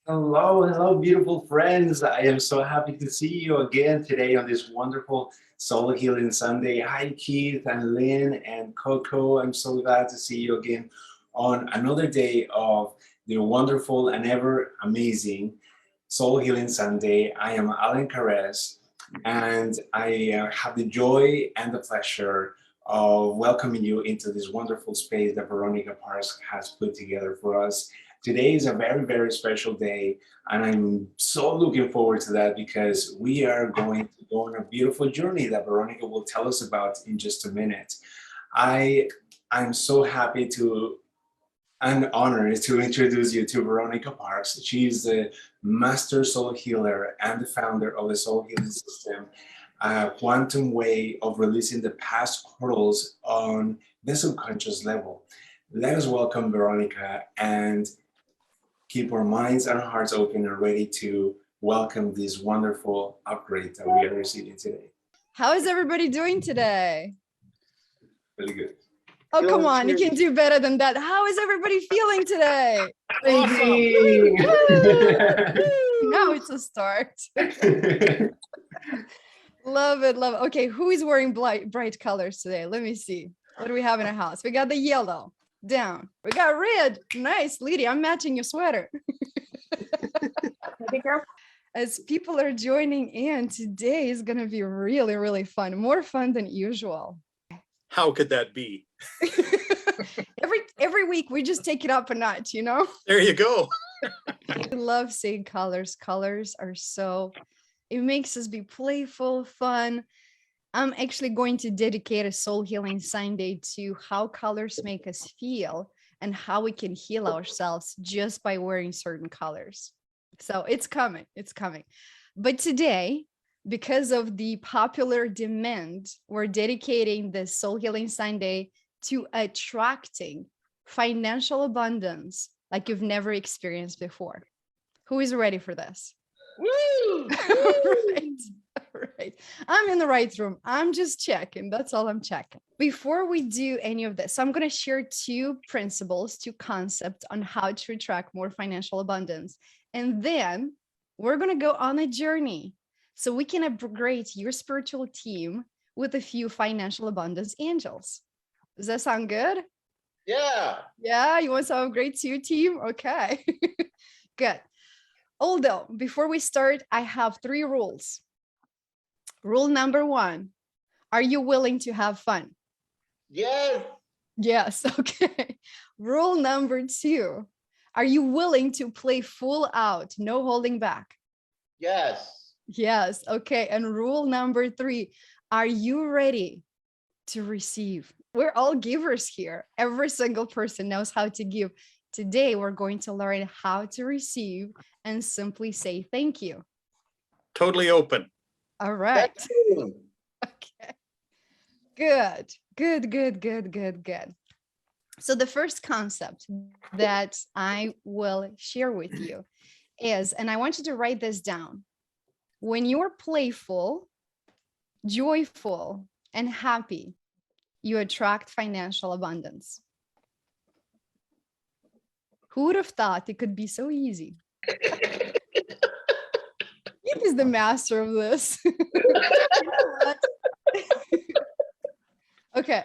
Hello, hello, beautiful friends. I am so happy to see you again today on this wonderful Soul Healing Sunday. Hi, Keith and Lynn and Coco. I'm so glad to see you again on another day of the wonderful and ever amazing Soul Healing Sunday. I am Alan Carres, and I have the joy and the pleasure of welcoming you into this wonderful space that Veronica Parks has put together for us. Today is a very, very special day, and I'm so looking forward to that because we are going to go on a beautiful journey that Veronica will tell us about in just a minute. I I'm so happy to and honored to introduce you to Veronica Parks. She's the master soul healer and the founder of the Soul Healing System, a quantum way of releasing the past portals on the subconscious level. Let us welcome Veronica and keep our minds and our hearts open and ready to welcome this wonderful upgrade that we are receiving today. How is everybody doing today? Really good. Oh, come on, you can do better than that. How is everybody feeling today? Awesome. Now it's a start. Love it, love it. Okay, who is wearing bright colors today? Let me see. What do we have in our house? We got the yellow down. We got red. Nice, Lydia. I'm matching your sweater. As people are joining in, today is going to be really, really fun. More fun than usual. How could that be? every week we just take it up a notch, you know? There you go. I love seeing colors. Colors are it makes us be playful, fun. I'm actually going to dedicate a Soul Healing Sunday to how colors make us feel and how we can heal ourselves just by wearing certain colors. So it's coming. But today, because of the popular demand, we're dedicating the Soul Healing Sunday to attracting financial abundance like you've never experienced before. Who is ready for this? Woo! Right. I'm in the right room. I'm just checking. That's all I'm checking. Before we do any of this, I'm going to share two concepts on how to attract more financial abundance. And then we're going to go on a journey so we can upgrade your spiritual team with a few financial abundance angels. Does that sound good? Yeah. Yeah, you want some upgrade to your team? Okay. Good. Although, before we start, I have 3 rules. Rule number 1, are you willing to have fun? Yes. Yes, okay. Rule number 2, are you willing to play full out, no holding back? Yes. Yes, okay. And rule number 3, are you ready to receive? We're all givers here. Every single person knows how to give. Today, we're going to learn how to receive and simply say thank you. Totally open. All right. Okay. Good. So the first concept that I will share with you is, and I want you to write this down. When you're playful, joyful, and happy, you attract financial abundance. Who would have thought it could be so easy? Keith is the master of this. Okay.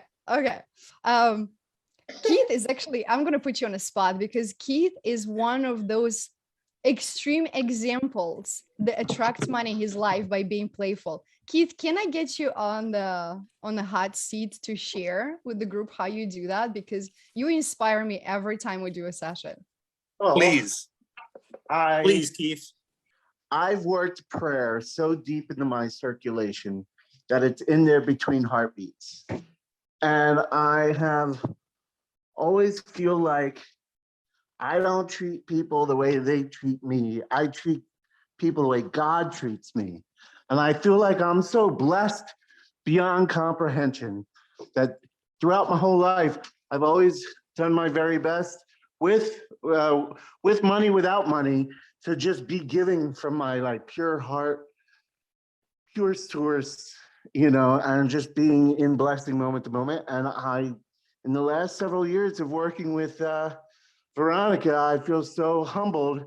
Keith is actually, I'm going to put you on a spot because Keith is one of those extreme examples that attracts money in his life by being playful. Keith, can I get you on the hot seat to share with the group how you do that? Because you inspire me every time we do a session. Oh, Please. Please, Keith. I've worked prayer so deep into my circulation that it's in there between heartbeats. And I have always feel like I don't treat people the way they treat me. I treat people the way God treats me. And I feel like I'm so blessed beyond comprehension that throughout my whole life, I've always done my very best with money, without money, to just be giving from my pure heart, pure source, and just being in blessing moment to moment. And in the last several years of working with Veronica, I feel so humbled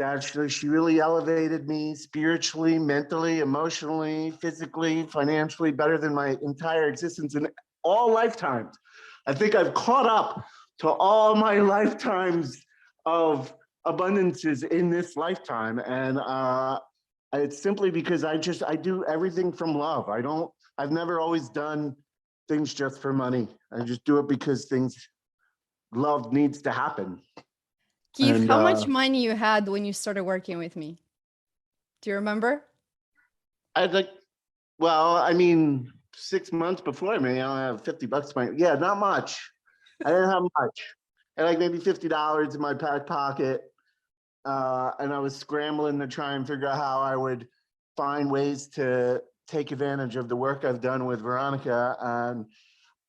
that she really elevated me spiritually, mentally, emotionally, physically, financially, better than my entire existence in all lifetimes. I think I've caught up to all my lifetimes of abundances in this lifetime. And it's simply because I do everything from love. I've never always done things just for money. I just do it because love needs to happen. Keith, And how much money you had when you started working with me? Do you remember? I like, well, I mean, 6 months before me, I only have $50. Yeah, not much. I didn't have much. I had like maybe $50 in my back pocket. And I was scrambling to try and figure out how I would find ways to take advantage of the work I've done with Veronica.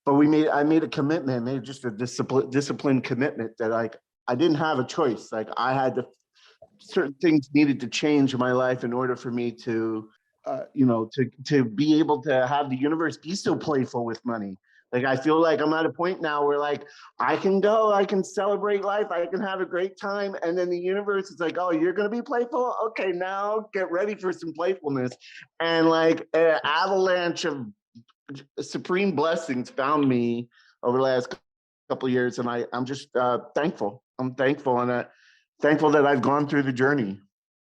But I made a commitment, made just a disciplined commitment that I didn't have a choice. Like certain things needed to change in my life in order for me to, to be able to have the universe be so playful with money. Like, I feel like I'm at a point now where like, I can celebrate life, I can have a great time. And then the universe is like, oh, you're going to be playful? Okay, now get ready for some playfulness. And like an avalanche of supreme blessings found me over the last couple of years. And I'm just thankful. I'm thankful and thankful that I've gone through the journey.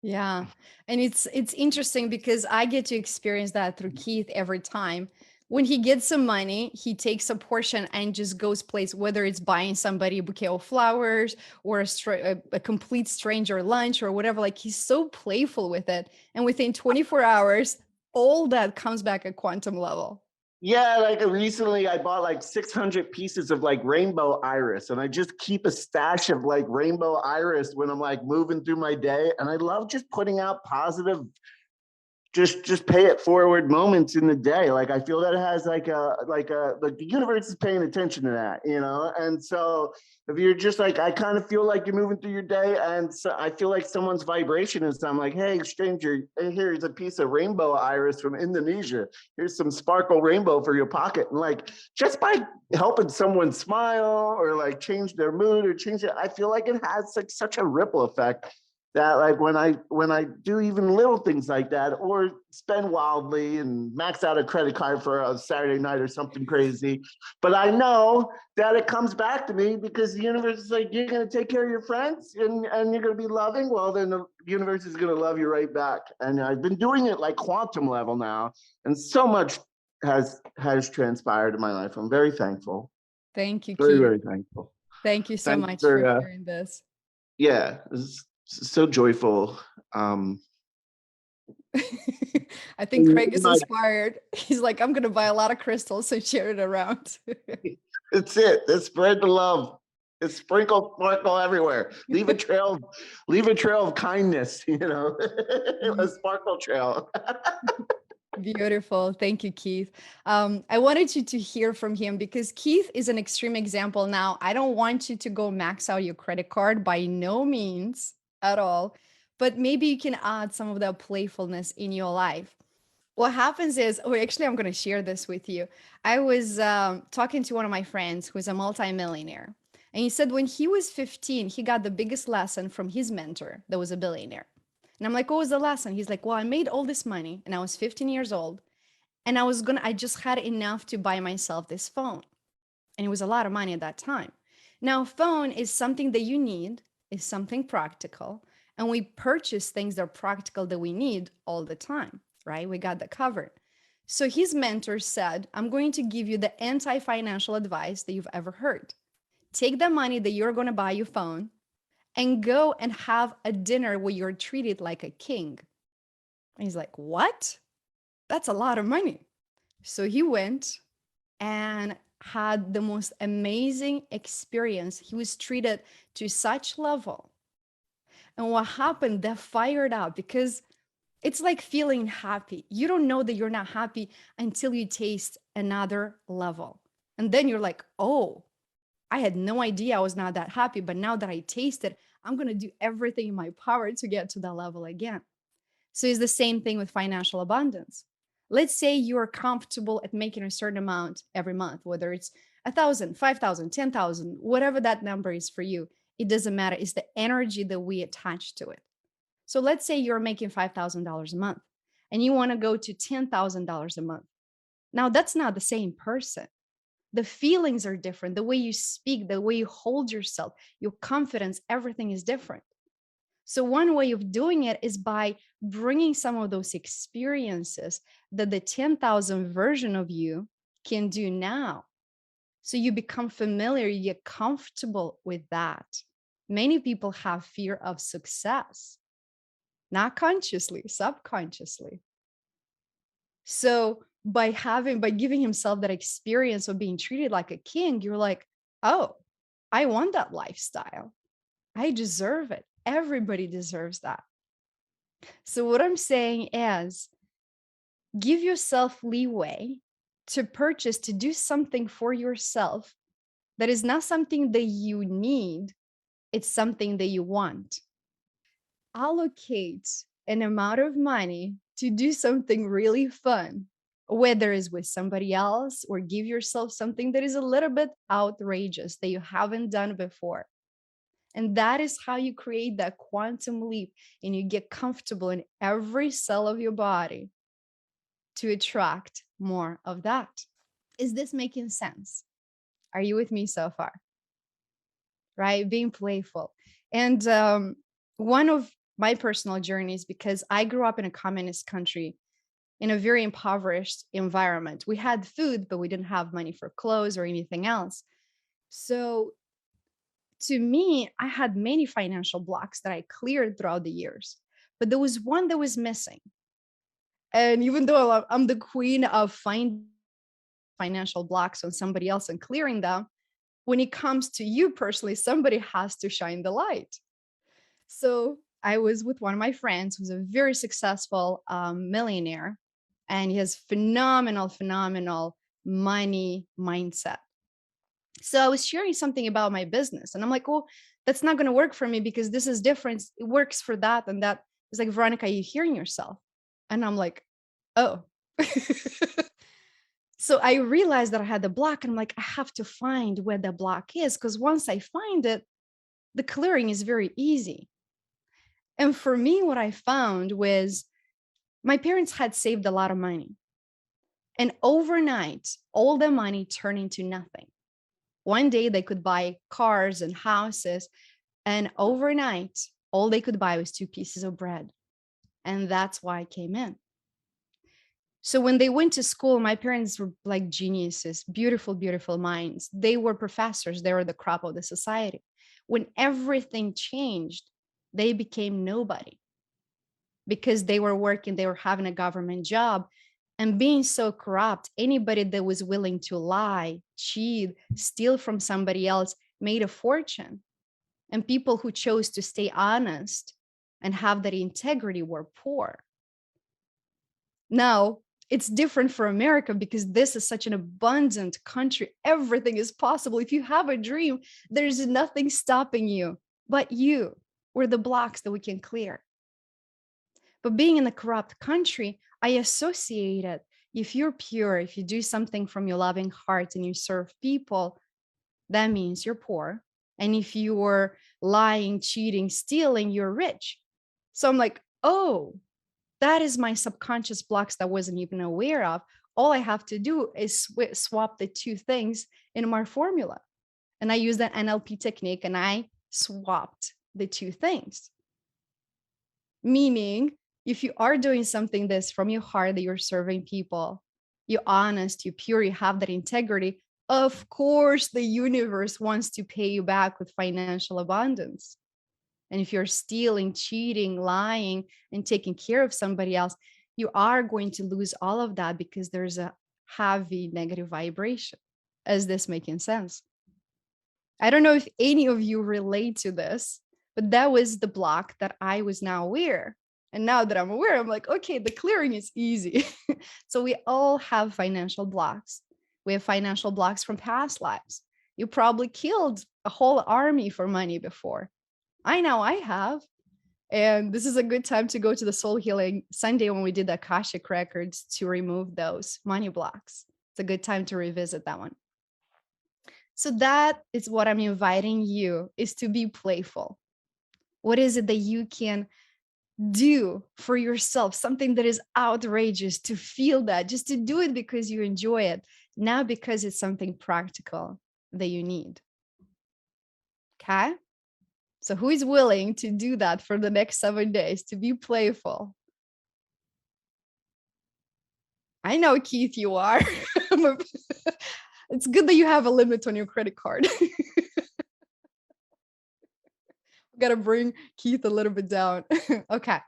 Yeah. And it's interesting because I get to experience that through Keith every time. When he gets some money, he takes a portion and just goes place, whether it's buying somebody a bouquet of flowers or a complete stranger lunch or whatever. Like, he's so playful with it. And within 24 hours, all that comes back at quantum level. Yeah, like recently I bought like 600 pieces of like rainbow iris, and I just keep a stash of like rainbow iris when I'm like moving through my day. And I love just putting out positive, just pay it forward moments in the day. Like, I feel that it has like the universe is paying attention to that, And so if you're just like, I kind of feel like you're moving through your day, and so I feel like someone's vibration is, I'm like, hey, stranger, here's a piece of rainbow iris from Indonesia. Here's some sparkle rainbow for your pocket. And like, just by helping someone smile or like change their mood or change it, I feel like it has like such a ripple effect that like when I do even little things like that, or spend wildly and max out a credit card for a Saturday night or something crazy, but I know that it comes back to me because the universe is like, you're going to take care of your friends and you're going to be loving. Well, then the universe is going to love you right back. And I've been doing it like quantum level now, and so much has transpired in my life. I'm very thankful. Thank you, Very, Keith. very thankful. Thank you so Thanks much for, for sharing this. Yeah, it's so joyful. I think Craig is inspired. He's like, I'm going to buy a lot of crystals and share it around. It's it. Let's spread the love. It's sparkle everywhere. Leave a trail of kindness, a sparkle trail. Beautiful. Thank you, Keith. I wanted you to hear from him because Keith is an extreme example. Now, I don't want you to go max out your credit card, by no means at all, but maybe you can add some of that playfulness in your life. What happens is, actually, I'm going to share this with you. I was talking to one of my friends who's a multimillionaire. And he said when he was 15, he got the biggest lesson from his mentor that was a billionaire. And I'm like, what was the lesson? He's like, well, I made all this money and I was 15 years old. And I just had enough to buy myself this phone. And it was a lot of money at that time. Now, phone is something that you need, is something practical. And we purchase things that are practical that we need all the time, right? We got that covered. So his mentor said, I'm going to give you the anti-financial advice that you've ever heard. Take the money that you're going to buy your phone and go and have a dinner where you're treated like a king. And he's like, what? That's a lot of money. So he went and had the most amazing experience. He was treated to such level. And what happened, that fired up, because it's like feeling happy. You don't know that you're not happy until you taste another level. And then you're like, oh, I had no idea I was not that happy, but now that I tasted, I'm going to do everything in my power to get to that level again. So it's the same thing with financial abundance. Let's say you're comfortable at making a certain amount every month, whether it's 1,000, 5,000, 10,000, whatever that number is for you. It doesn't matter. It's the energy that we attach to it. So let's say you're making $5,000 a month and you want to go to $10,000 a month. Now, that's not the same person. The feelings are different. The way you speak, the way you hold yourself, your confidence, everything is different. So one way of doing it is by bringing some of those experiences that the 10,000 version of you can do now. So you become familiar, you get comfortable with that. Many people have fear of success, not consciously, subconsciously. So by giving himself that experience of being treated like a king, you're like, oh, I want that lifestyle. I deserve it. Everybody deserves that. So what I'm saying is give yourself leeway to purchase, to do something for yourself that is not something that you need, it's something that you want. Allocate an amount of money to do something really fun, whether it's with somebody else or give yourself something that is a little bit outrageous that you haven't done before. And that is how you create that quantum leap and you get comfortable in every cell of your body to attract more of that. Is this making sense? Are you with me so far? Right? Being playful. And one of my personal journeys, because I grew up in a communist country in a very impoverished environment. We had food, but we didn't have money for clothes or anything else. So to me, I had many financial blocks that I cleared throughout the years, but there was one that was missing. And even though I'm the queen of finding financial blocks on somebody else and clearing them, when it comes to you personally, somebody has to shine the light. So I was with one of my friends who's a very successful millionaire, and he has phenomenal money mindset. So I was sharing something about my business, and I'm like, well, that's not going to work for me because this is different. It works for that and that. It's like, Veronica, are you hearing yourself? And I'm like, oh. So I realized that I had the block, and I'm like, I have to find where the block is, because once I find it, the clearing is very easy. And for me, what I found was my parents had saved a lot of money. And overnight, all the money turned into nothing. One day they could buy cars and houses, and overnight, all they could buy was 2 pieces of bread. And that's why I came in. So when they went to school, my parents were like geniuses, beautiful minds. They were professors. They were the crop of the society. When everything changed, they became nobody because they were working, they were having a government job. And being so corrupt, anybody that was willing to lie, cheat, steal from somebody else made a fortune. And people who chose to stay honest and have that integrity were poor. Now, it's different for America because this is such an abundant country. Everything is possible. If you have a dream, there's nothing stopping you but you or the blocks that we can clear. But being in a corrupt country, I associate it. If you're pure, if you do something from your loving heart and you serve people, that means you're poor. And if you're lying, cheating, stealing, you're rich. So I'm like, oh, that is my subconscious blocks that I wasn't even aware of. All I have to do is swap the two things in my formula. And I use that NLP technique and I swapped the two things. Meaning, if you are doing something that's from your heart, that you're serving people, you're honest, you're pure, you have that integrity, of course, the universe wants to pay you back with financial abundance. And if you're stealing, cheating, lying, and taking care of somebody else, you are going to lose all of that because there's a heavy negative vibration. Is this making sense? I don't know if any of you relate to this, but that was the block that I was now aware. And now that I'm aware, I'm like, okay, the clearing is easy. So we all have financial blocks. We have financial blocks from past lives. You probably killed a whole army for money before. I know I have. And this is a good time to go to the Soul Healing Sunday when we did the Akashic Records to remove those money blocks. It's a good time to revisit that one. So that is what I'm inviting you, is to be playful. What is it that you can do for yourself something that is outrageous, to feel that, just to do it because you enjoy it, not because it's something practical that you need. Okay? So who is willing to do that for the next 7 days, to be playful? I know, Keith, you are. It's good that you have a limit on your credit card. Got to bring Keith a little bit down. Okay.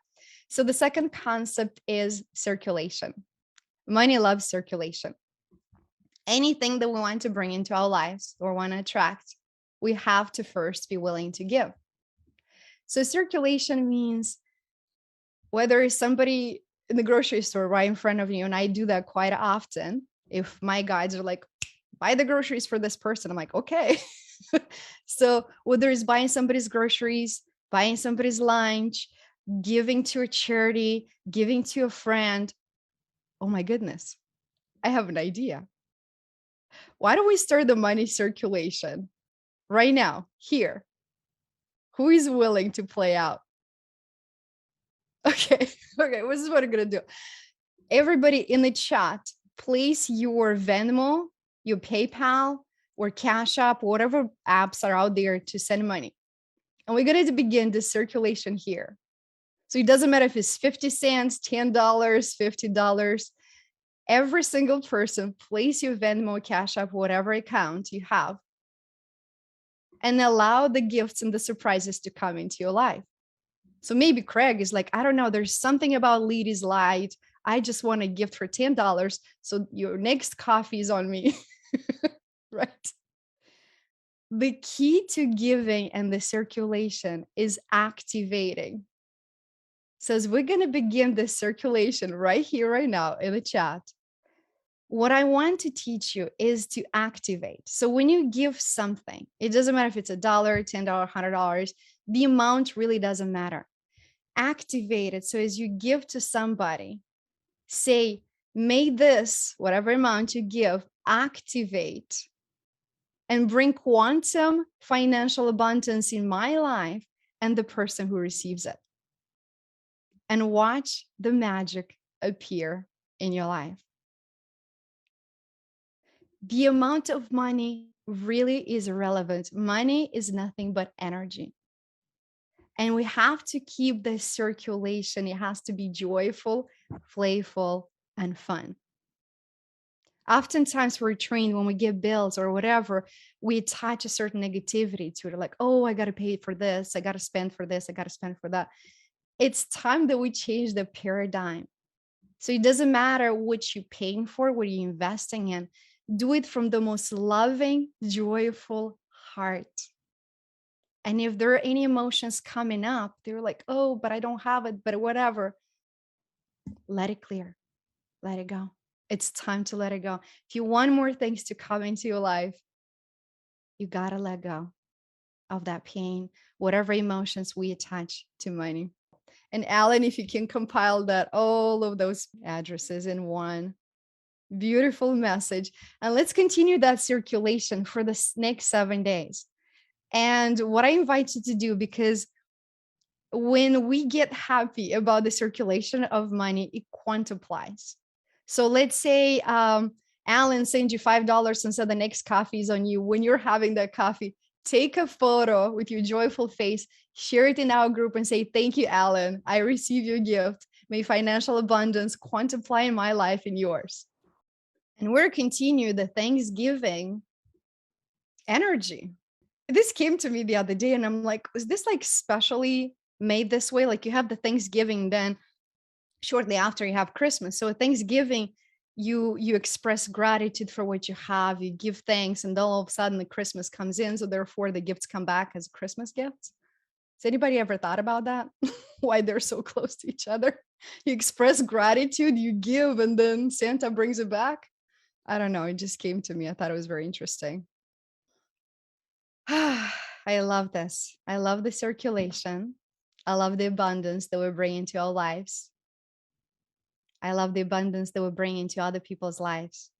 So the second concept is circulation. Money loves circulation. Anything that we want to bring into our lives or want to attract, we have to first be willing to give. So circulation means whether somebody in the grocery store right in front of you, and I do that quite often. If my guides are like, buy the groceries for this person, I'm like, okay. So whether it's buying somebody's groceries, buying somebody's lunch, giving to a charity, giving to a friend, oh my goodness, I have an idea. Why don't we start the money circulation right now, here? Who is willing to play out? Okay, okay, this is what I'm gonna do. Everybody in the chat, place your Venmo, your PayPal, or Cash App, whatever apps are out there to send money. And we're going to begin the circulation here. So it doesn't matter if it's 50 cents, $10, $50. Every single person, place your Venmo, Cash App, whatever account you have, and allow the gifts and the surprises to come into your life. So maybe Craig is like, I don't know, there's something about Ladies Light. I just want a gift for $10. So your next coffee is on me. Right? The key to giving and the circulation is activating. So as we're going to begin this circulation right here, right now in the chat, what I want to teach you is to activate. So when you give something, it doesn't matter if it's $1, $10, $100, the amount really doesn't matter. Activate it. So as you give to somebody, say, may this, whatever amount you give, activate and bring quantum financial abundance in my life and the person who receives it. And watch the magic appear in your life. The amount of money really is irrelevant. Money is nothing but energy. And we have to keep the circulation. It has to be joyful, playful, and fun. Oftentimes we're trained when we get bills or whatever, we attach a certain negativity to it. Like, oh, I got to pay for this. I got to spend for this. I got to spend for that. It's time that we change the paradigm. So it doesn't matter what you're paying for, what you're investing in. Do it from the most loving, joyful heart. And if there are any emotions coming up, they're like, oh, but I don't have it, but whatever. Let it clear. Let it go. It's time to let it go. If you want more things to come into your life, you got to let go of that pain, whatever emotions we attach to money. And Alan, if you can compile that, all of those addresses in one beautiful message. And let's continue that circulation for the next 7 days. And what I invite you to do, because when we get happy about the circulation of money, it quantiplies. So let's say Alan sends you $5 and said the next coffee is on you. When you're having that coffee, take a photo with your joyful face, share it in our group and say, thank you, Alan. I received your gift. May financial abundance quantify in my life and yours. And we're continue the Thanksgiving energy. This came to me the other day and I'm like, was this like specially made this way? Like you have the Thanksgiving, then shortly after you have Christmas. So at Thanksgiving, you express gratitude for what you have, you give thanks, and then all of a sudden the Christmas comes in. So therefore the gifts come back as Christmas gifts. Has anybody ever thought about that? Why they're so close to each other? You express gratitude, you give, and then Santa brings it back. I don't know. It just came to me. I thought it was very interesting. I love this. I love the circulation. I love the abundance that we bring into our lives. I love the abundance that we bring into other people's lives.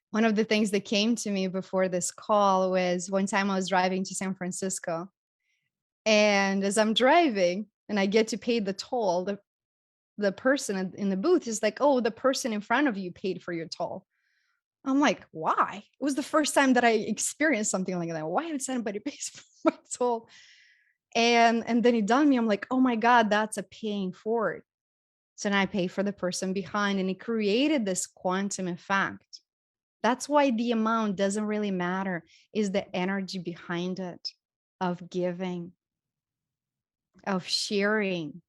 One of the things that came to me before this call was one time I was driving to San Francisco. And as I'm driving, and I get to pay the toll, the person in the booth is like, oh, the person in front of you paid for your toll. I'm like, why? It was the first time that I experienced something like that. Why would somebody pay for my toll? And then it dawned me, I'm like, oh my God, that's a paying forward. So now I pay for the person behind, and it created this quantum effect. That's why the amount doesn't really matter, is the energy behind it, of giving, of sharing.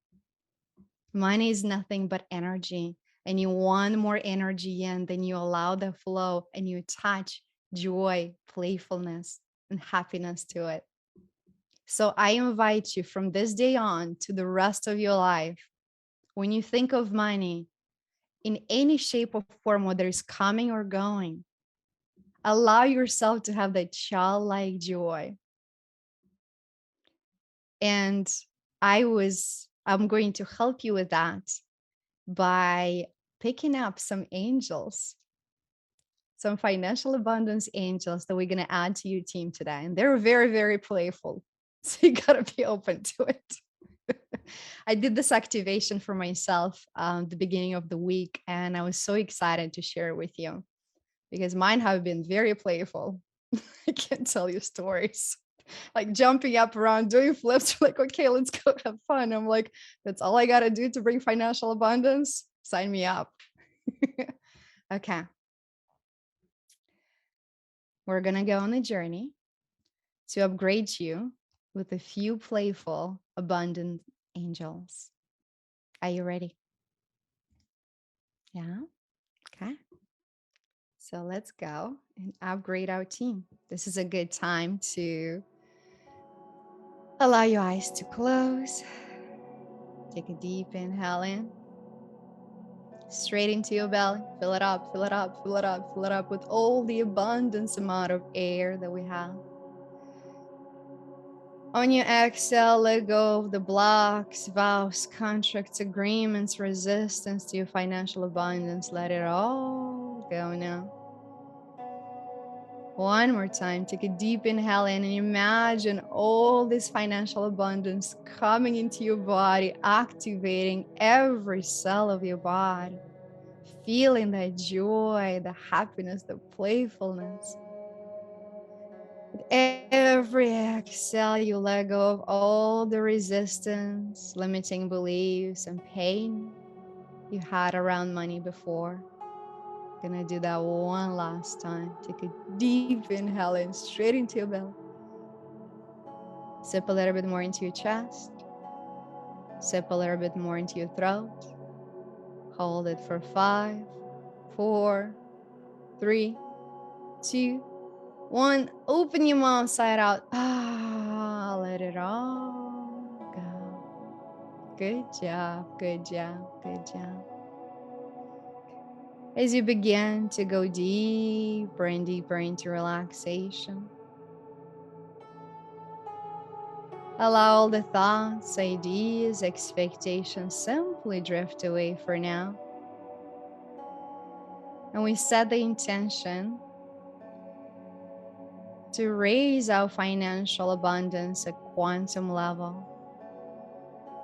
Money is nothing but energy, and you want more energy in, then you allow the flow and you attach joy, playfulness, and happiness to it. So I invite you from this day on to the rest of your life, when you think of money in any shape or form, whether it's coming or going, allow yourself to have that childlike joy. And I'm going to help you with that by picking up some angels, some financial abundance angels that we're going to add to your team today. And they're very, very playful. So you got to be open to it. I did this activation for myself the beginning of the week, and I was so excited to share it with you because mine have been very playful. I can't tell you stories. Like jumping up around, doing flips, like, okay, let's go have fun. I'm like, that's all I got to do to bring financial abundance. Sign me up. Okay. We're going to go on a journey to upgrade you with a few playful, abundant angels. Are you ready? Yeah. Okay. So let's go and upgrade our team. This is a good time to allow your eyes to close. Take a deep inhale in. Straight into your belly. Fill it up, fill it up, fill it up, fill it up with all the abundance amount of air that we have. On your exhale, let go of the blocks, vows, contracts, agreements, resistance to your financial abundance. Let it all go now. One more time, take a deep inhale in and imagine all this financial abundance coming into your body, activating every cell of your body, feeling that joy, the happiness, the playfulness. With every exhale, you let go of all the resistance, limiting beliefs, and pain you had around money before. Gonna do that one last time. Take a deep inhale in, straight into your belly. Sip a little bit more into your chest. Sip a little bit more into your throat. Hold it for 5, 4, 3, 2, 1. Open your mouth side out. Let it all go. Good job, good job, good job. As you begin to go deeper and deeper into relaxation, allow all the thoughts, ideas, expectations simply drift away for now. And we set the intention to raise our financial abundance at quantum level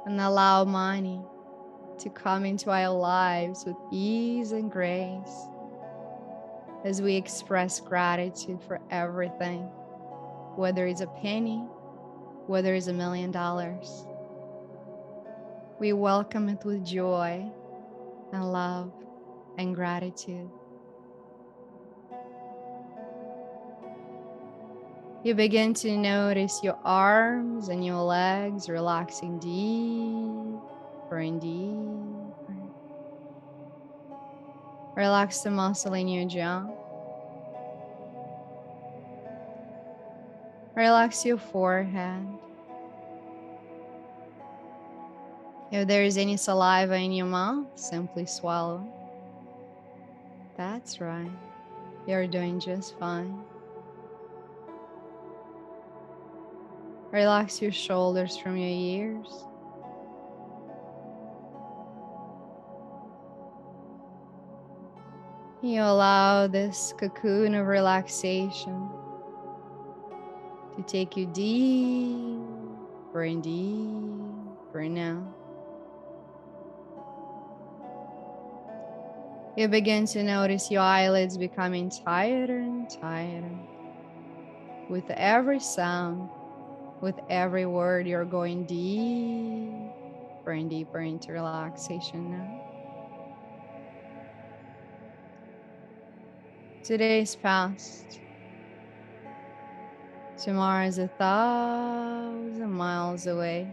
and allow money to come into our lives with ease and grace as we express gratitude for everything, whether it's a penny, whether it's $1 million. We welcome it with joy and love and gratitude. You begin to notice your arms and your legs relaxing deeper and deeper. Relax the muscle in your jaw. Relax your forehead. If there is any saliva in your mouth, simply swallow. That's right. You're doing just fine. Relax your shoulders from your ears. You allow this cocoon of relaxation to take you deeper and deeper deeper now. You begin to notice your eyelids becoming tighter and tighter. With every sound, with every word, you're going deeper and deeper into relaxation now. Today's past. Tomorrow is 1,000 miles away.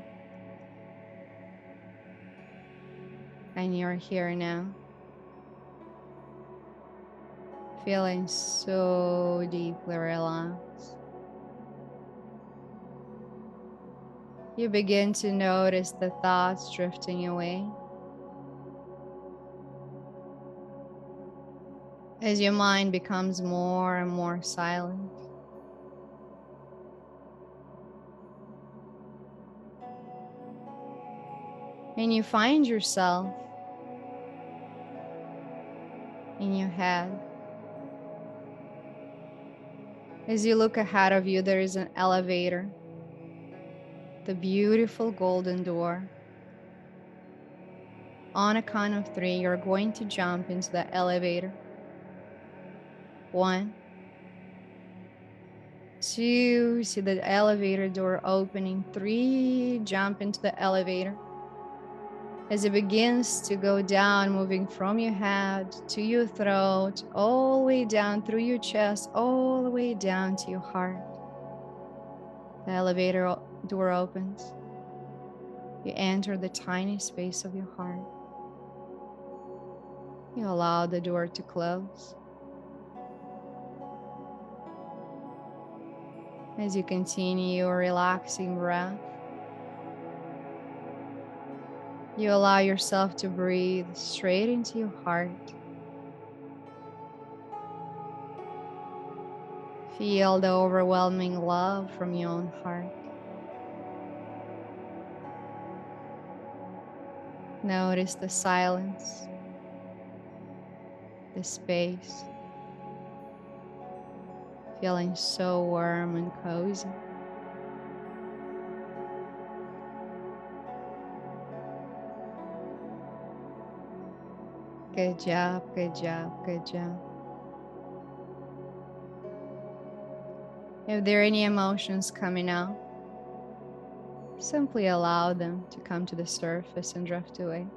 And you're here now. Feeling so deeply relaxed. You begin to notice the thoughts drifting away. As your mind becomes more and more silent. And you find yourself in your head. As you look ahead of you, there is an elevator. The beautiful golden door. On a count of 3, you're going to jump into the elevator. 1, 2, see the elevator door opening. 3, jump into the elevator. As it begins to go down, moving from your head to your throat, all the way down through your chest, all the way down to your heart. The elevator door opens. You enter the tiny space of your heart. You allow the door to close. As you continue your relaxing breath, you allow yourself to breathe straight into your heart. Feel the overwhelming love from your own heart. Notice the silence, the space, feeling so warm and cozy. Good job, good job, good job. If there are any emotions coming out, simply allow them to come to the surface and drift away.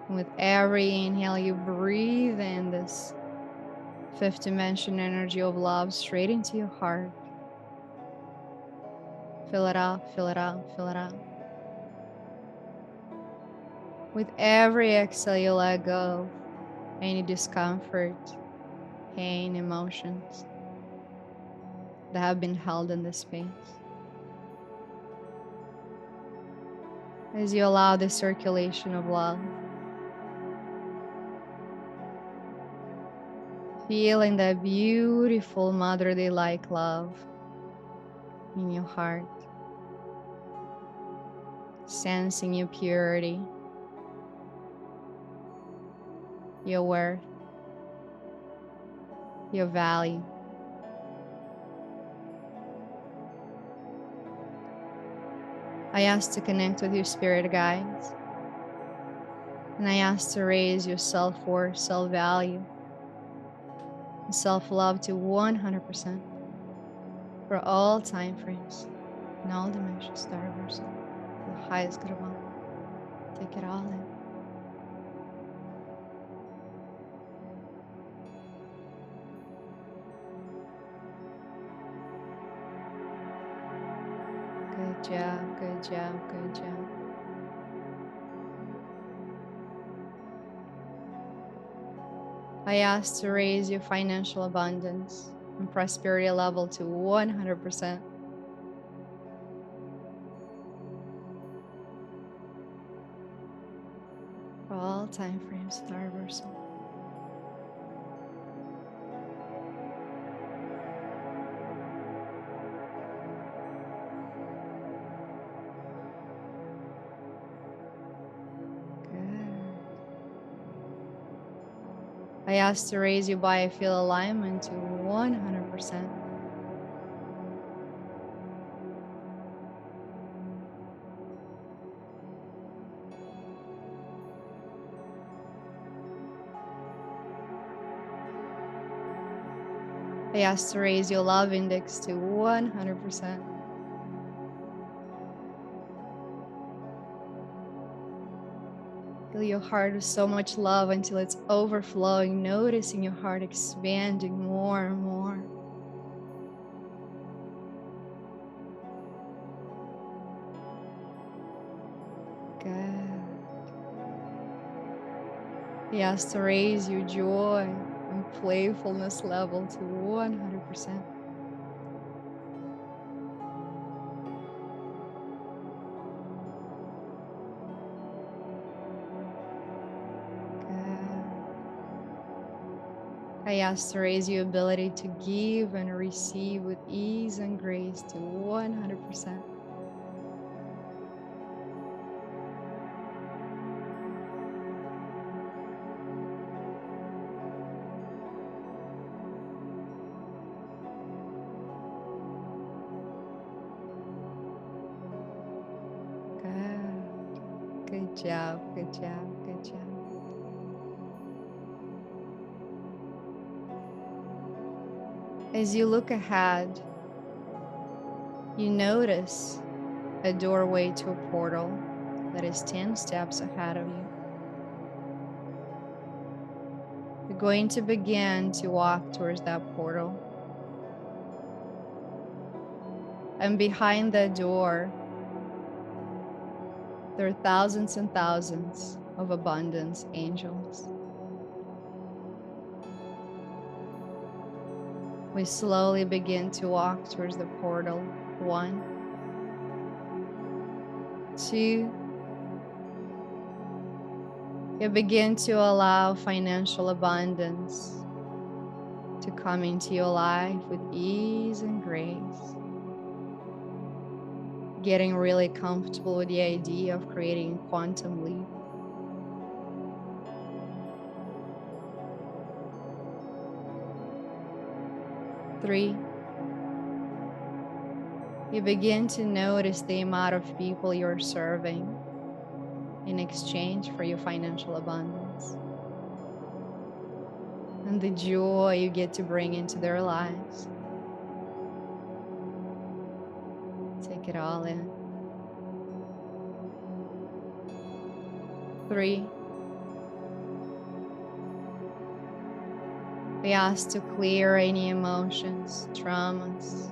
And with every inhale, you breathe in this fifth dimension energy of love straight into your heart. Fill it out, fill it out, fill it out. With every exhale, you let go of any discomfort, pain, emotions that have been held in this space. As you allow the circulation of love, feeling that beautiful motherly-like love in your heart, sensing your purity, your worth, your value. I ask to connect with your spirit guides, and I ask to raise your self-worth, self-value, and self-love to 100% for all time frames and all dimensions, star reversal, the highest good of all. Take it all in. Good job, good job, good job. I ask to raise your financial abundance and prosperity level to 100%. For all time frames, star reversal. I ask to raise your biofield alignment to 100%. I ask to raise your love index to 100%. Fill your heart with so much love until it's overflowing, noticing your heart expanding more and more. Good. He has to raise your joy and playfulness level to 100%. I ask to raise your ability to give and receive with ease and grace to 100%. Good job, good job, good job. As you look ahead, you notice a doorway to a portal that is 10 steps ahead of you. You're going to begin to walk towards that portal. And behind that door, there are thousands and thousands of abundance angels. We slowly begin to walk towards the portal. 1, 2. You begin to allow financial abundance to come into your life with ease and grace. Getting really comfortable with the idea of creating a quantum leap. 3. You begin to notice the amount of people you're serving in exchange for your financial abundance. And the joy you get to bring into their lives. Take it all in. 3. We ask to clear any emotions, traumas,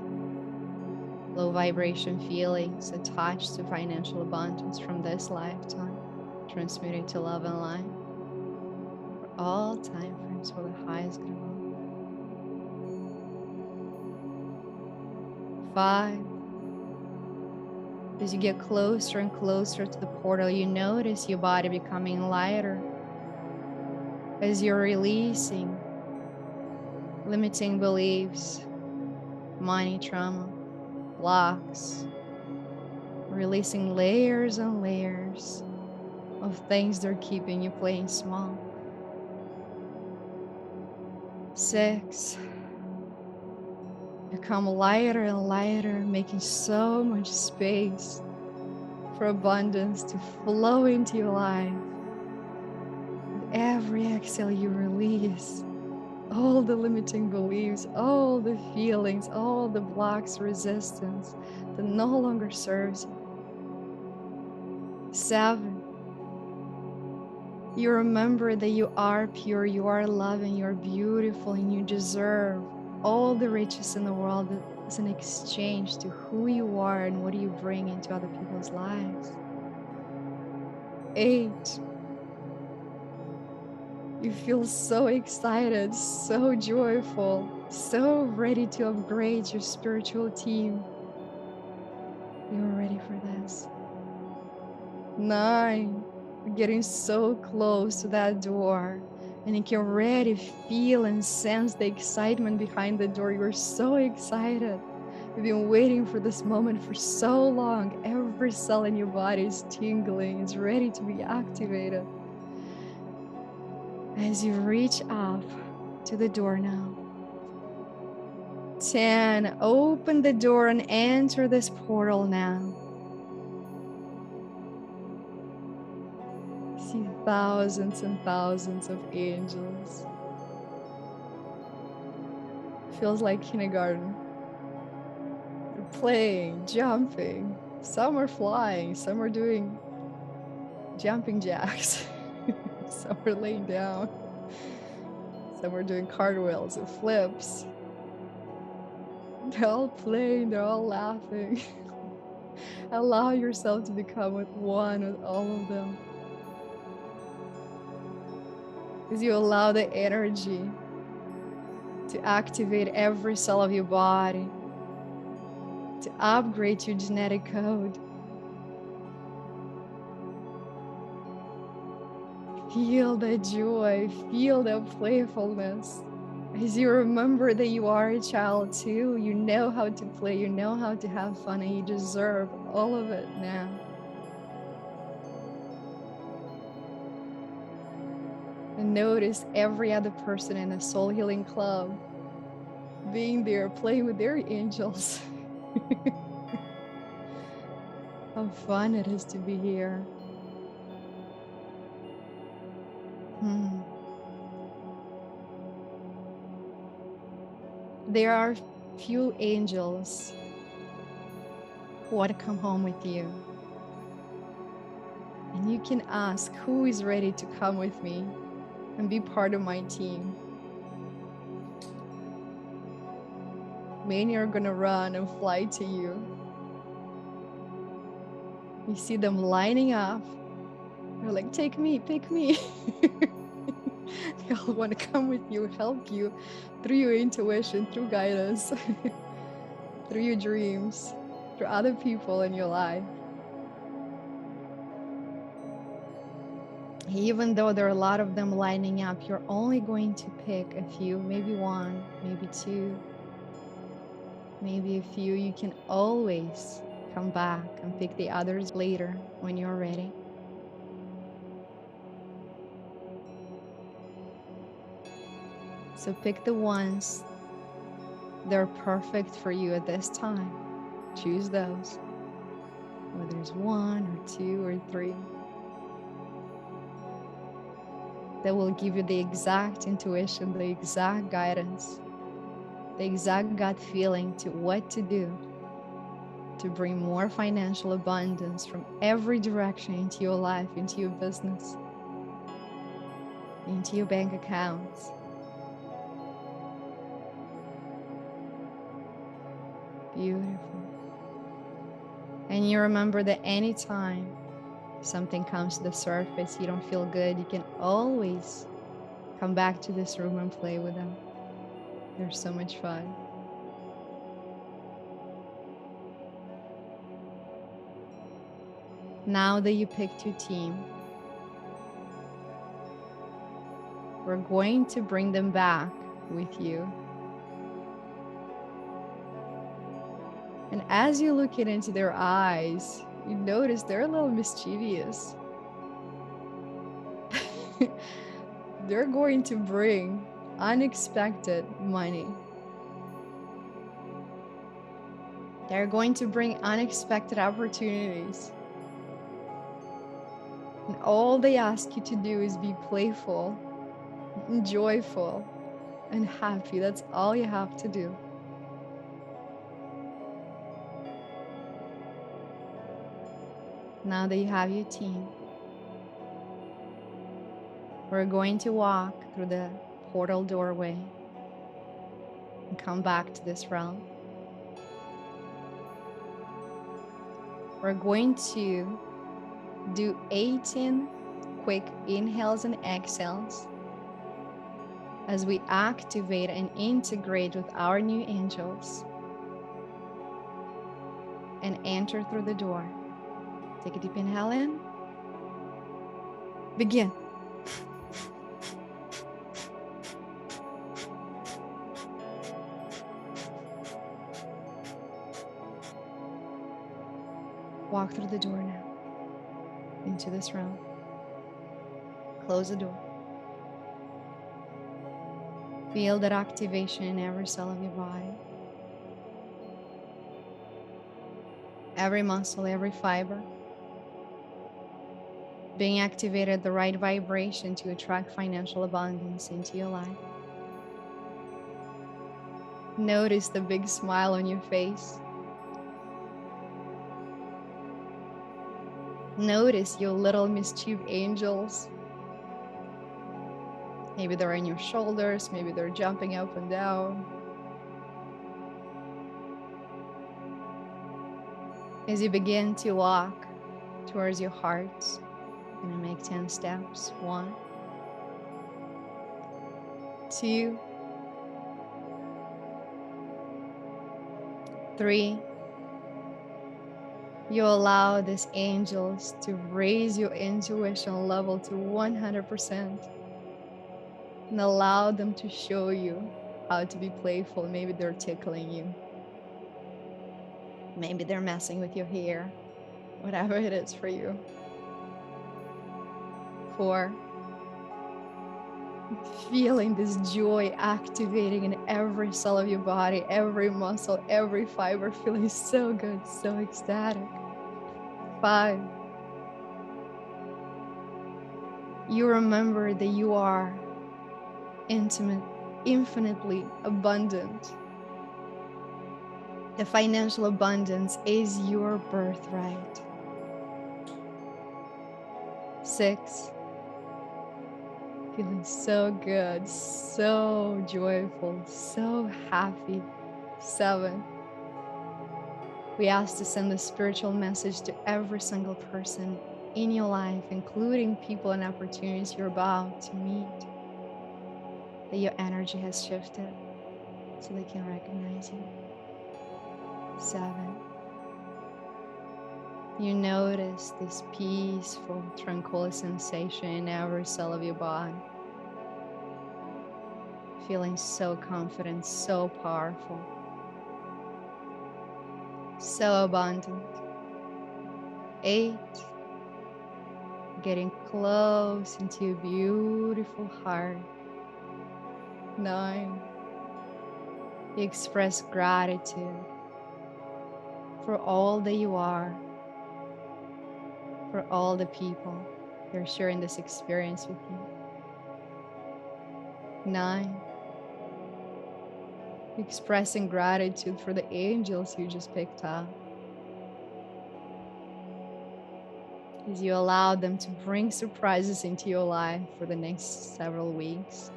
low vibration feelings attached to financial abundance from this lifetime, transmuting to love and light for all time frames for the highest good of all. 5. As you get closer and closer to the portal, you notice your body becoming lighter as you're releasing limiting beliefs, money trauma, blocks, releasing layers and layers of things that are keeping you playing small. 6. Become lighter and lighter, making so much space for abundance to flow into your life. With every exhale you release all the limiting beliefs, all the feelings, all the blocks, resistance that no longer serves you. 7. You remember that you are pure, you are loving, you are beautiful, and you deserve all the riches in the world that is an exchange to who you are and what you bring into other people's lives. 8. You feel so excited, so joyful, so ready to upgrade your spiritual team. You're ready for this. 9. You're getting so close to that door, and you can already feel and sense the excitement behind the door. You're so excited. You've been waiting for this moment for so long. Every cell in your body is tingling, it's ready to be activated. As you reach up to the door now. 10. Open the door and enter this portal now. See thousands and thousands of angels. feels like kindergarten. They're playing, jumping. Some are flying, some are doing jumping jacks. Some are laying down. Some are doing cartwheels and flips. They're all playing, they're all laughing. Allow yourself to become one with all of them. As you allow the energy to activate every cell of your body, to upgrade your genetic code. Feel the joy, feel the playfulness. As you remember that you are a child too, you know how to play, you know how to have fun, and you deserve all of it now. And notice every other person in the Soul Healing Club being there, playing with their angels. How fun it is to be here. There are few angels who want to come home with you. And you can ask, who is ready to come with me and be part of my team? Many are going to run and fly to you. You see them lining up. They're like, take me, pick me. They all want to come with you, help you through your intuition, through guidance, through your dreams, through other people in your life. Even though there are a lot of them lining up, you're only going to pick a few, maybe one, maybe two, maybe a few. You can always come back and pick the others later when you're ready. So pick the ones that are perfect for you at this time. Choose those, whether it's one or two or three, that will give you the exact intuition, the exact guidance, the exact gut feeling to what to do to bring more financial abundance from every direction into your life, into your business, into your bank accounts. Beautiful. And you remember that anytime something comes to the surface, you don't feel good, you can always come back to this room and play with them. They're so much fun. Now that you picked your team, we're going to bring them back with you. And as you look into their eyes, you notice they're a little mischievous. They're going to bring unexpected money. They're going to bring unexpected opportunities. And all they ask you to do is be playful, and joyful, and happy. That's all you have to do. Now that you have your team, we're going to walk through the portal doorway and come back to this realm. We're going to do 18 quick inhales and exhales as we activate and integrate with our new angels and enter through the door. Take a deep inhale in. Begin. Walk through the door now into this realm. Close the door. Feel that activation in every cell of your body. Every muscle, every fiber being activated at the right vibration to attract financial abundance into your life. Notice the big smile on your face. Notice your little mischief angels. Maybe they're on your shoulders, maybe they're jumping up and down. As you begin to walk towards your heart, you're gonna make 10 steps. 1, 2, 3. You allow these angels to raise your intuition level to 100% and allow them to show you how to be playful. Maybe they're tickling you. Maybe they're messing with your hair. Whatever it is for you. 4. Feeling this joy activating in every cell of your body, every muscle, every fiber, feeling so good, so ecstatic. 5. You remember that you are intimate, infinitely abundant. The financial abundance is your birthright. 6. Feeling so good, so joyful, so happy. 7. We ask to send a spiritual message to every single person in your life, including people and opportunities you're about to meet, that your energy has shifted so they can recognize you. 7. You notice this peaceful, tranquil sensation in every cell of your body. Feeling so confident, so powerful, so abundant. 8. Getting close into your beautiful heart. 9. You express gratitude for all that you are, for all the people that are sharing this experience with you. 9. Expressing gratitude for the angels you just picked up. As you allow them to bring surprises into your life for the next several weeks.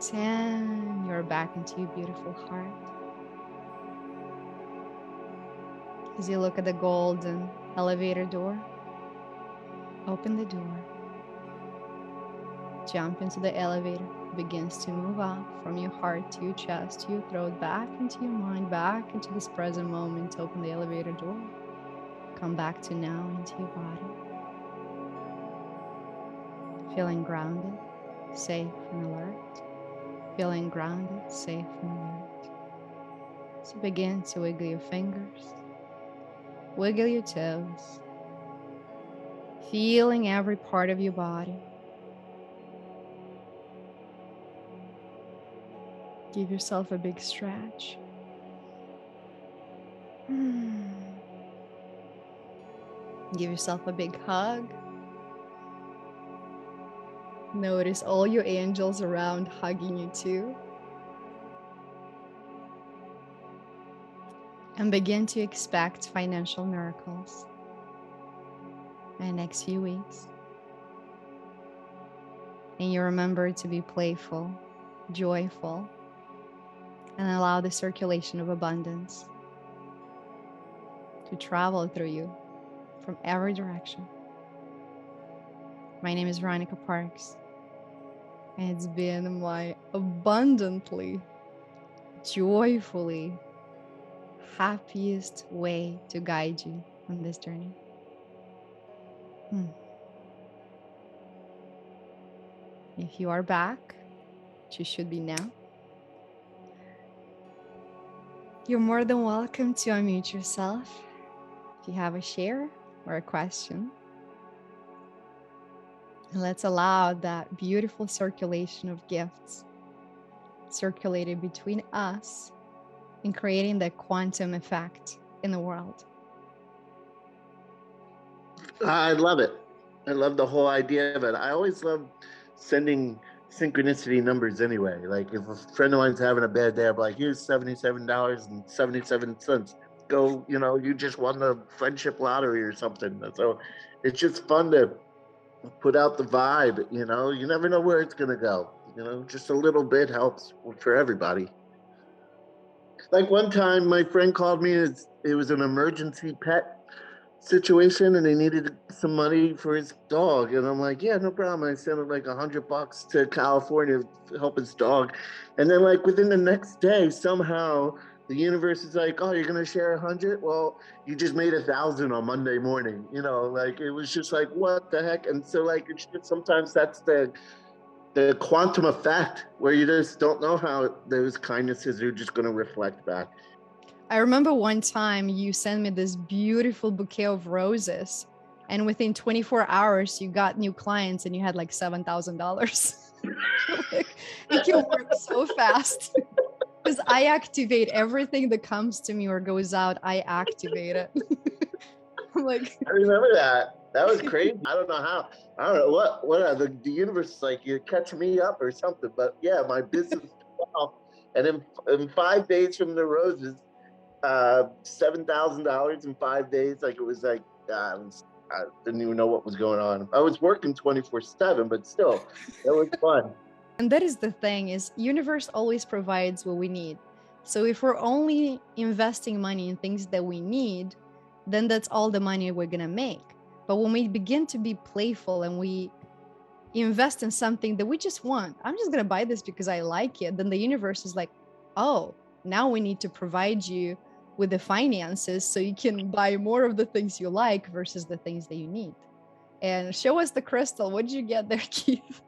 10. You're back into your beautiful heart. As you look at the golden elevator door, open the door. Jump into the elevator. It begins to move up from your heart to your chest, to your throat, back into your mind, back into this present moment. Open the elevator door. Come back to now, into your body. Feeling grounded, safe and alert. Feeling grounded, safe and alert. So begin to wiggle your fingers. Wiggle your toes. Feeling every part of your body. Give yourself a big stretch. Give yourself a big hug. Notice all your angels around hugging you too. And begin to expect financial miracles in the next few weeks. And you remember to be playful, joyful, and allow the circulation of abundance to travel through you from every direction. My name is Veronica Parks, and it's been my abundantly, joyfully happiest way to guide you on this journey. If you are back, which you should be now, you're more than welcome to unmute yourself if you have a share or a question. And let's allow that beautiful circulation of gifts circulating between us and creating the quantum effect in the world. I love it. I love the whole idea of it. I always love sending synchronicity numbers anyway. Like if a friend of mine's having a bad day, I'm like, here's $77.77. Go, you just won the friendship lottery or something. So it's just fun to put out the vibe, you never know where it's gonna go. Just a little bit helps for everybody. Like one time my friend called me, it was an emergency pet situation and he needed some money for his dog. And I'm like, yeah, no problem. I sent him like $100 to California to help his dog. And then like within the next day, somehow the universe is like, oh, you're gonna share 100? Well, you just made 1,000 on Monday morning. Like it was just like, what the heck? And so like it's just sometimes that's the quantum effect where you just don't know how those kindnesses are just gonna reflect back. I remember one time you sent me this beautiful bouquet of roses, and within 24 hours you got new clients and you had like $7,000. Like you work so fast. Because I activate everything that comes to me or goes out, I activate it. I'm like, I remember that. That was crazy. I don't know how. I don't know what the universe is like. You're catching me up or something. But yeah, my business took off. And in 5 days from the roses, $7,000 in 5 days. Like it was like I didn't even know what was going on. I was working 24/7, but still, it was fun. and that is the thing, is universe always provides what we need. So if we're only investing money in things that we need, then that's all the money we're gonna make. But when we begin to be playful and we invest in something that we just want, I'm just gonna buy this because I like it, then the universe is like, oh, now we need to provide you with the finances so you can buy more of the things you like versus the things that you need. And show us the crystal. What did you get there, Keith?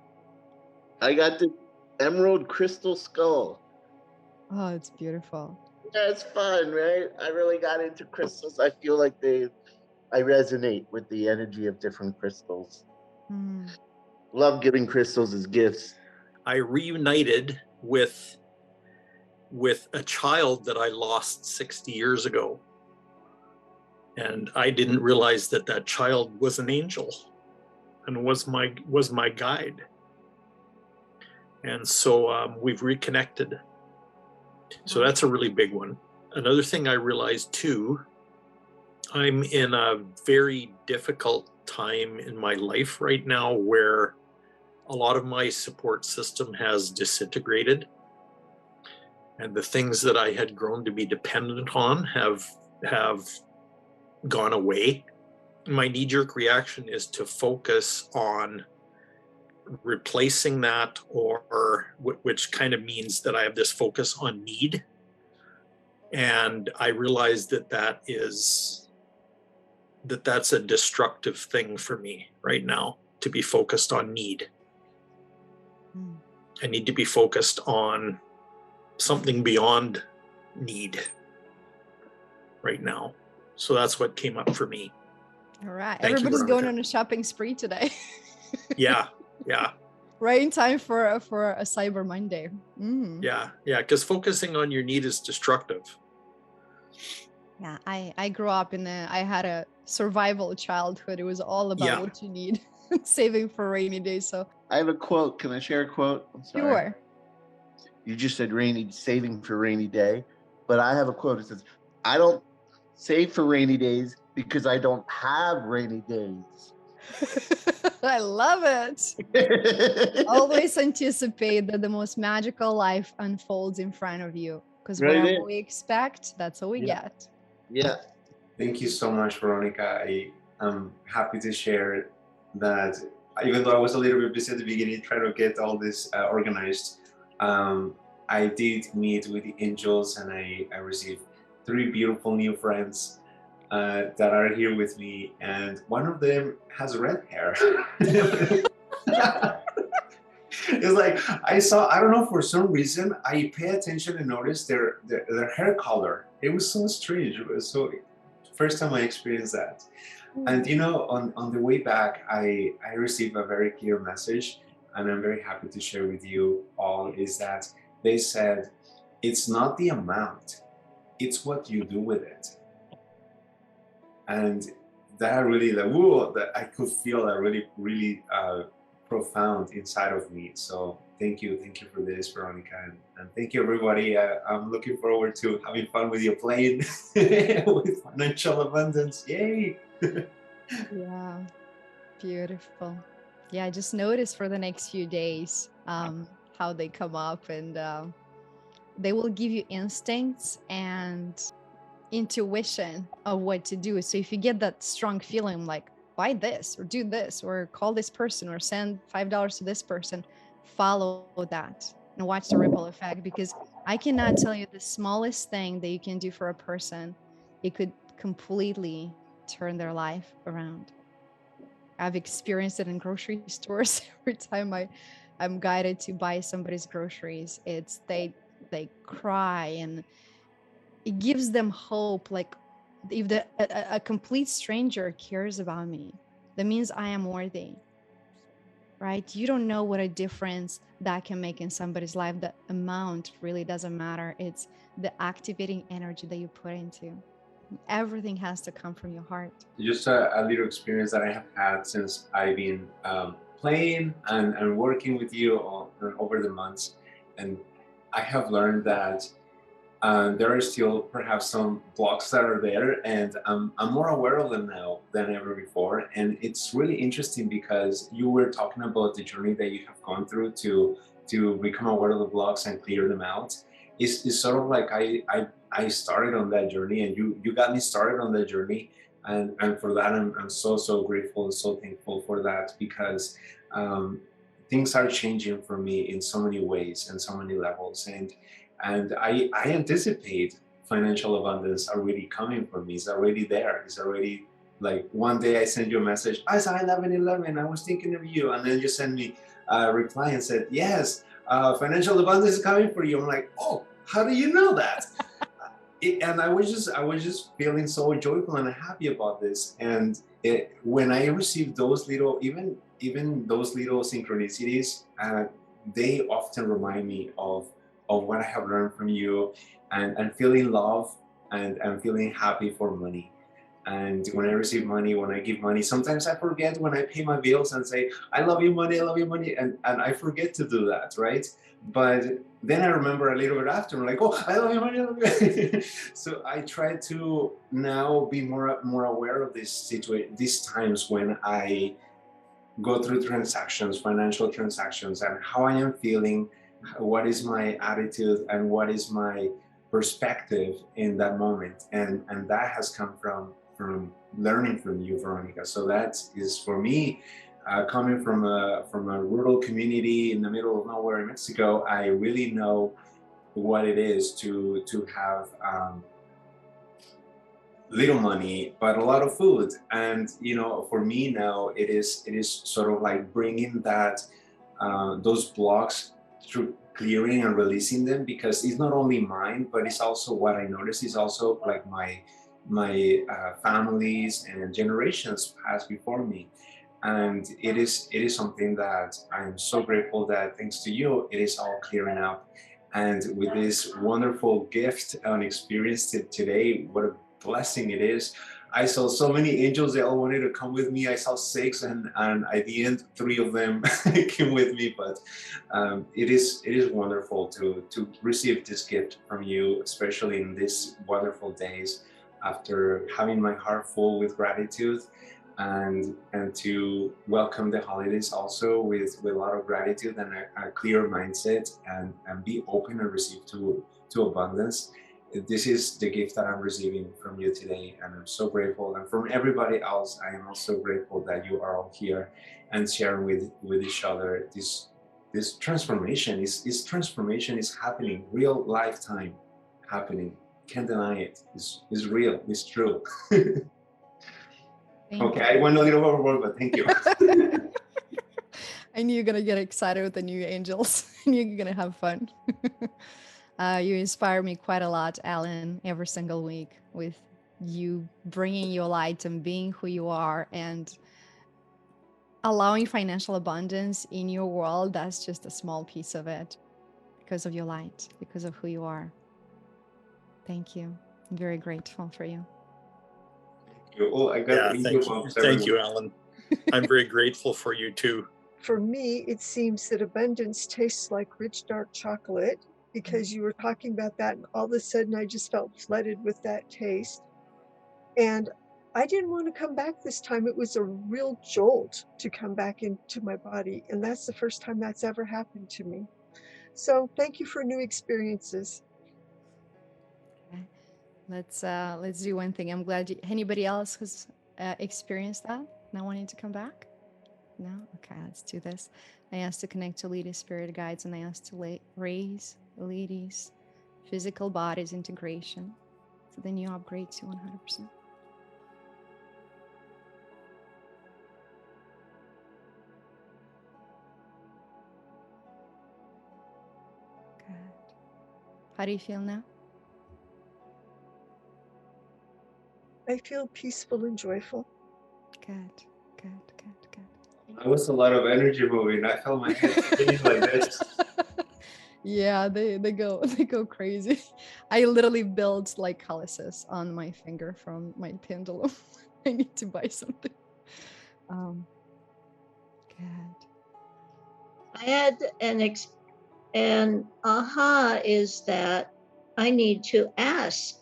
I got the emerald crystal skull. Oh, it's beautiful. Yeah, it's fun, right? I really got into crystals. I feel like I resonate with the energy of different crystals. Mm. Love giving crystals as gifts. I reunited with a child that I lost 60 years ago. And I didn't realize that child was an angel and was my guide. And so we've reconnected. So that's a really big one. Another thing I realized too, I'm in a very difficult time in my life right now where a lot of my support system has disintegrated. And the things that I had grown to be dependent on have gone away. My knee-jerk reaction is to focus on replacing that, or which kind of means that I have this focus on need. And I realize that's a destructive thing for me right now, to be focused on need. I need to be focused on something beyond need right now. So that's what came up for me. All right. Thank you, Everybody's going Veronica. on a shopping spree today. Yeah. Right in time for a Cyber Monday. Yeah, because focusing on your need is destructive. Yeah, I grew up I had a survival childhood. It was all about what you need, saving for rainy days. So I have a quote. Can I share a quote? I'm sorry. sure. You just said saving for rainy day, but I have a quote. It says, I don't save for rainy days because I don't have rainy days. I love it. Always anticipate that the most magical life unfolds in front of you, because whatever we expect, that's what we get. Yeah. Thank you so much, Veronica. I am happy to share that even though I was a little bit busy at the beginning trying to get all this organized, I did meet with the angels, and I received 3 beautiful new friends that are here with me, and one of them has red hair. It's like I don't know, for some reason I pay attention and notice their hair color. It was so strange. It was so first time I experienced that. And on the way back, I received a very clear message, and I'm very happy to share with you all, is that they said, it's not the amount, it's what you do with it. And that really, that I could feel that really profound inside of me. So thank you for this, Veronica, and thank you, everybody. I'm looking forward to having fun with your plane with financial abundance. Yay! Yeah, beautiful. Yeah, just notice for the next few days how they come up, and they will give you instincts and intuition of what to do. So if you get that strong feeling like buy this or do this or call this person or send $5 to this person, follow that and watch the ripple effect, because I cannot tell you the smallest thing that you can do for a person, it could completely turn their life around. I've experienced it in grocery stores. Every time I'm guided to buy somebody's groceries, it's they cry, and it gives them hope. Like if a complete stranger cares about me, that means I am worthy, right? You don't know what a difference that can make in somebody's life. The amount really doesn't matter. It's the activating energy that you put into. Everything has to come from your heart. Just a little experience that I have had since I've been playing and working with you over the months, and I have learned that there are still perhaps some blocks that are there, and I'm more aware of them now than ever before. And it's really interesting because you were talking about the journey that you have gone through to become aware of the blocks and clear them out. It's sort of like I started on that journey, and you got me started on that journey, and for that I'm so grateful and so thankful for that, because things are changing for me in so many ways and so many levels, and I anticipate financial abundance already coming for me. It's already there. It's already, like, one day I send you a message, I saw 1111, I was thinking of you, and then you send me a reply and said, yes, financial abundance is coming for you. I'm like, oh, how do you know that? And I was just feeling so joyful and happy about this. And when I received those little, even those little synchronicities, they often remind me of what I have learned from you, and feeling love and feeling happy for money. And when I receive money, when I give money, sometimes I forget when I pay my bills and say, I love you, money, I love you, money. And I forget to do that, right? But then I remember a little bit after, I'm like, oh, I love you, money, I love you. So I try to now be more aware of this situation, these times when I go through transactions, financial transactions, and how I am feeling, what is my attitude, and what is my perspective in that moment. And that has come from learning from you, Veronica. So that is, for me, coming from a rural community in the middle of nowhere in Mexico, I really know what it is to have little money but a lot of food. And for me now, it is sort of like bringing that those blocks through clearing and releasing them, because it's not only mine, but it's also what I notice is also like my families and generations past before me. And it is something that I'm so grateful that, thanks to you, it is all clearing up. And with this wonderful gift and experience today, what a blessing it is. I saw so many angels, they all wanted to come with me. I saw 6, and at the end 3 of them came with me. But it is wonderful to receive this gift from you, especially in these wonderful days, after having my heart full with gratitude, and to welcome the holidays also with a lot of gratitude and a clear mindset, and be open and receive to abundance. This is the gift that I'm receiving from you today, and I'm so grateful. And from everybody else, I am also grateful that you are all here and sharing with each other this transformation. Transformation is happening, real lifetime happening. Can't deny it. It's real. It's true. Okay, I went a little overboard, but thank you. I knew you're gonna get excited with the new angels. I knew you're gonna have fun. You inspire me quite a lot, Alan, every single week, with you bringing your light and being who you are and allowing financial abundance in your world. That's just a small piece of it, because of your light, because of who you are. Thank you. I'm very grateful for you. Oh, I got thank you, Alan. I'm very grateful for you too. for me, it seems that abundance tastes like rich dark chocolate, because you were talking about that, and all of a sudden I just felt flooded with that taste. And I didn't want to come back this time. It was a real jolt to come back into my body. And that's the first time that's ever happened to me. So thank you for new experiences. Okay. Let's do one thing. I'm glad anybody else who's experienced that, not wanting to come back? No? Okay, let's do this. I asked to connect to lead spirit guides, and I asked to raise ladies' physical bodies integration so the new upgrade to 100%. Good. How do you feel now? I feel peaceful and joyful. Good, good, good, good. That was a lot of energy moving. I felt my head spinning like this. Yeah, they go crazy. I literally built like calluses on my finger from my pendulum. I need to buy something. Good. I had an aha is that I need to ask.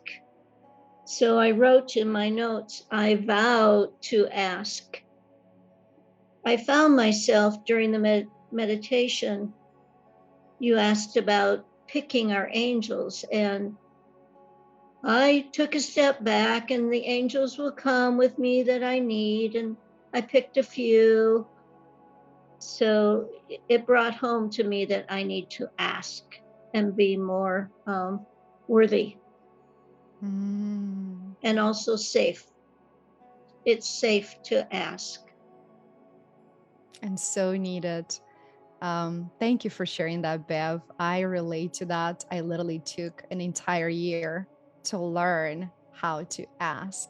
So I wrote in my notes, I vow to ask. I found myself during the meditation, you asked about picking our angels, and I took a step back, and the angels will come with me that I need, and I picked a few. So it brought home to me that I need to ask and be more worthy and also safe. It's safe to ask. And so needed. Thank you for sharing that, Bev. I relate to that. I literally took an entire year to learn how to ask.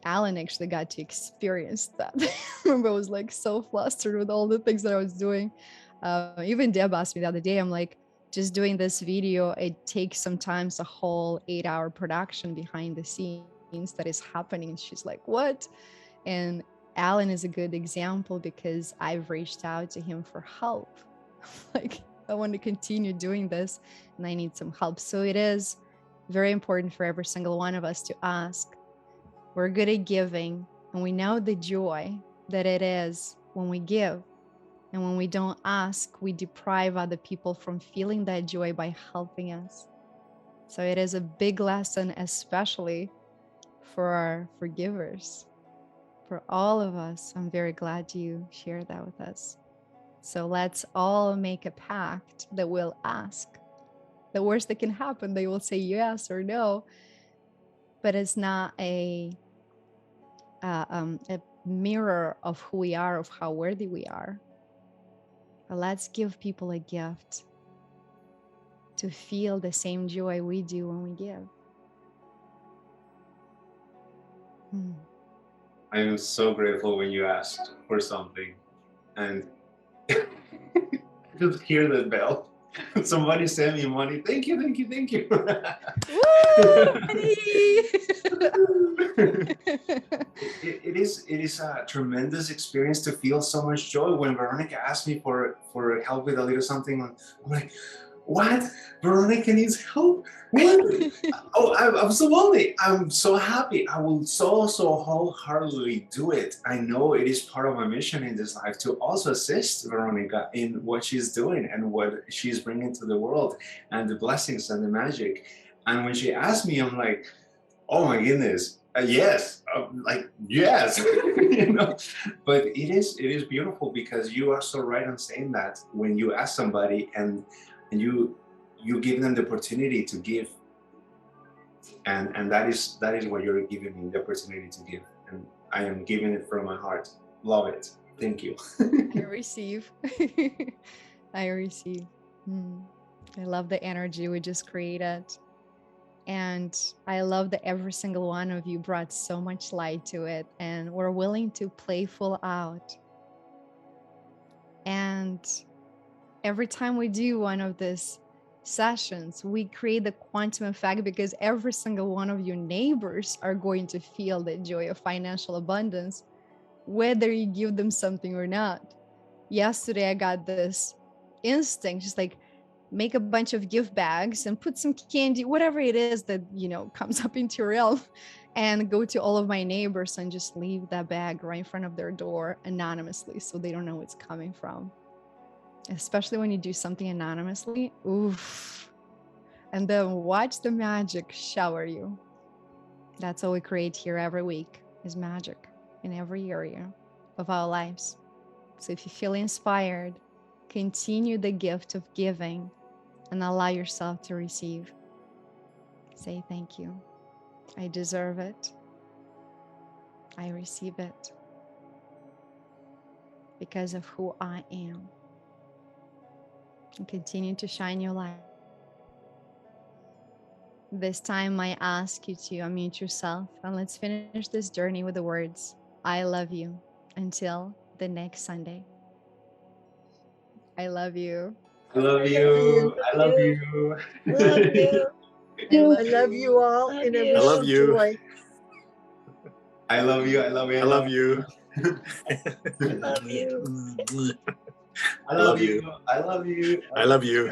Alan actually got to experience that. I remember I was like so flustered with all the things that I was doing. Even Deb asked me the other day, I'm like, just doing this video, it takes sometimes a whole 8-hour production behind the scenes that is happening. And she's like, what? And Alan is a good example because I've reached out to him for help. Like, I want to continue doing this and I need some help. So it is very important for every single one of us to ask. We're good at giving, and we know the joy that it is when we give. And when we don't ask, we deprive other people from feeling that joy by helping us. So it is a big lesson, especially for our forgivers. For all of us, I'm very glad you shared that with us. So let's all make a pact that we'll ask. The worst that can happen, they will say yes or no, but it's not a mirror of who we are, of how worthy we are. But let's give people a gift to feel the same joy we do when we give. I am so grateful when you asked for something and just hear the bell. Somebody sent me money. Thank you, thank you, thank you. It is a tremendous experience to feel so much joy. When Veronica asked me for help with a little something, I'm like, what? Veronica needs help? What? Oh, absolutely. I'm so happy. I will so wholeheartedly do it. I know it is part of my mission in this life to also assist Veronica in what she's doing and what she's bringing to the world and the blessings and the magic. And when she asked me, I'm like, oh my goodness. Yes, like yes, you know. But it is beautiful because you are so right on saying that when you ask somebody and you give them the opportunity to give, and that is what you're giving me, the opportunity to give, and I am giving it from my heart. Love it. Thank you. I receive. I receive. I love the energy we just created. And I love that every single one of you brought so much light to it and were willing to play full out. And every time we do one of these sessions, we create the quantum effect because every single one of your neighbors are going to feel the joy of financial abundance whether you give them something or not. Yesterday, I got this instinct, just like make a bunch of gift bags and put some candy, whatever it is that, comes up into your realm, and go to all of my neighbors and just leave that bag right in front of their door anonymously so they don't know where it's coming from. Especially when you do something anonymously. Oof. And then watch the magic shower you. That's all we create here every week, is magic in every area of our lives. So if you feel inspired, continue the gift of giving and allow yourself to receive. Say thank you. I deserve it. I receive it because of who I am. And continue to shine your light. This time I ask you to unmute yourself, and let's finish this journey with the words, I love you, until the next Sunday. I love you. I love you. I love you. Love you. I love you all, Love and I you. wish I love you. joy. I love you. I love you. I love you. Love you. I love you. I love you. I love you.